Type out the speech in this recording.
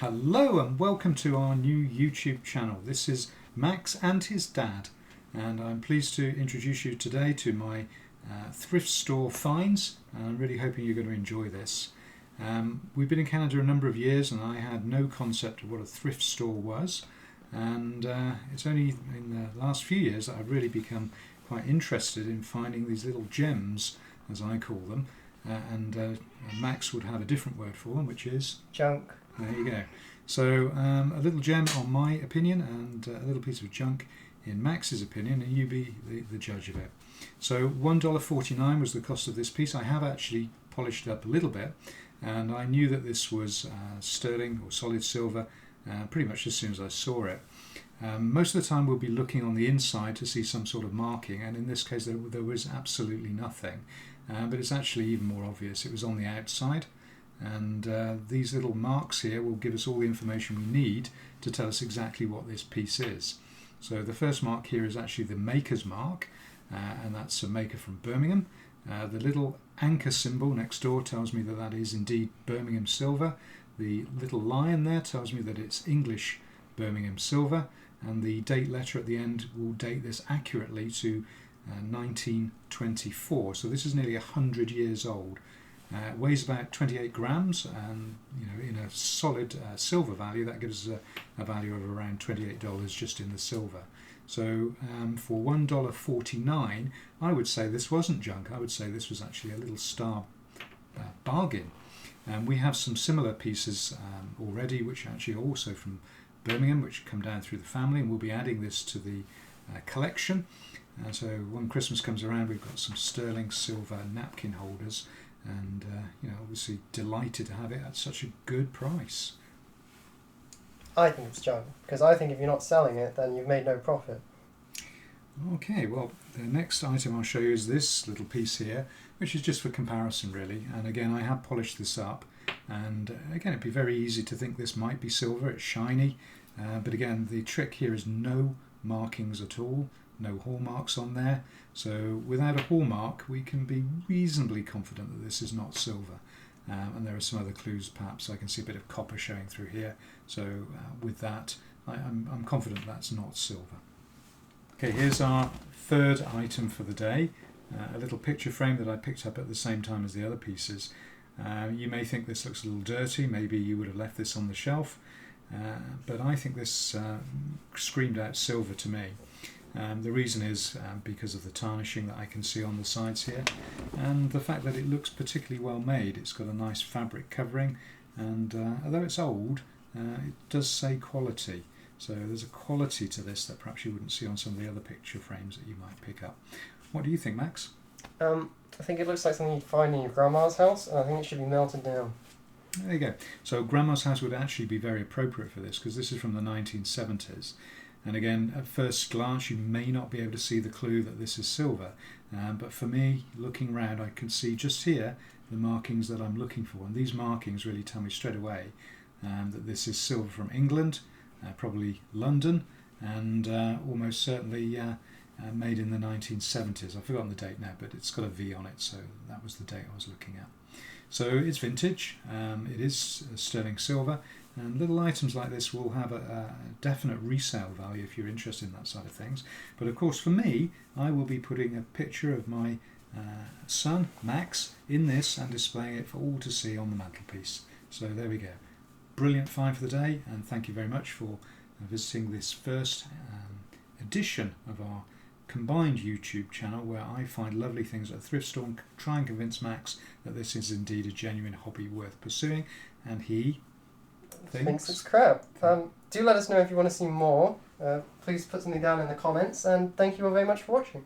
Hello and welcome to our new YouTube channel. This is Max and his dad, and I'm pleased to introduce you today to my thrift store finds, and I'm really hoping you're going to enjoy this. We've been in Canada a number of years and I had no concept of what a thrift store was, and it's only in the last few years that I've really become quite interested in finding these little gems, as I call them, and Max would have a different word for them, which is junk. There you go. So a little gem on my opinion and a little piece of junk in Max's opinion, and you be the judge of it. So $1.49 was the cost of this piece. I have actually polished it up a little bit, and I knew that this was sterling or solid silver pretty much as soon as I saw it. Most of the time we'll be looking on the inside to see some sort of marking, and in this case there was absolutely nothing, but it's actually even more obvious. It was on the outside. And these little marks here will give us all the information we need to tell us exactly what this piece is. So the first mark here is actually the maker's mark, and that's a maker from Birmingham. The little anchor symbol next door tells me that that is indeed Birmingham silver. The little lion there tells me that it's English Birmingham silver, and the date letter at the end will date this accurately to 1924. So this is nearly 100 years old. It weighs about 28 grams, and in a solid silver value that gives us a value of around $28 just in the silver. So for $1.49 I would say this wasn't junk. I would say this was actually a little star bargain. We have some similar pieces already, which actually are also from Birmingham, which come down through the family, and we'll be adding this to the collection. So when Christmas comes around, we've got some sterling silver napkin holders, and obviously delighted to have it at such a good price. I think it's junk, because I think if you're not selling it, then you've made no profit. Okay, well, the next item I'll show you is this little piece here, which is just for comparison really, and again I have polished this up, and again it'd be very easy to think this might be silver. It's shiny, but again the trick here is no markings at all, no hallmarks on there. So without a hallmark we can be reasonably confident that this is not silver, and there are some other clues. Perhaps I can see a bit of copper showing through here, so with that I'm confident that's not silver. Okay, here's our third item for the day, a little picture frame that I picked up at the same time as the other pieces. You may think this looks a little dirty, maybe you would have left this on the shelf, but I think this screamed out silver to me. The reason is because of the tarnishing that I can see on the sides here, and the fact that it looks particularly well made. It's got a nice fabric covering, and although it's old, it does say quality. So there's a quality to this that perhaps you wouldn't see on some of the other picture frames that you might pick up. What do you think, Max? I think it looks like something you'd find in your grandma's house, and I think it should be melted down. There you go. So grandma's house would actually be very appropriate for this, because this is from the 1970s. And again, at first glance you may not be able to see the clue that this is silver, but for me, looking round, I can see just here the markings that I'm looking for, and these markings really tell me straight away that this is silver from England, probably London, and almost certainly made in the 1970s. I've forgotten the date now, but it's got a V on it, so that was the date I was looking at. So it's vintage, it is sterling silver, and little items like this will have a definite resale value if you're interested in that side of things. But of course for me, I will be putting a picture of my son, Max, in this and displaying it for all to see on the mantelpiece. So there we go. Brilliant find for the day, and thank you very much for visiting this first edition of our combined YouTube channel, where I find lovely things at a thrift store and try and convince Max that this is indeed a genuine hobby worth pursuing, and he thinks it's crap. Do let us know if you want to see more. Please put something down in the comments, and thank you all very much for watching.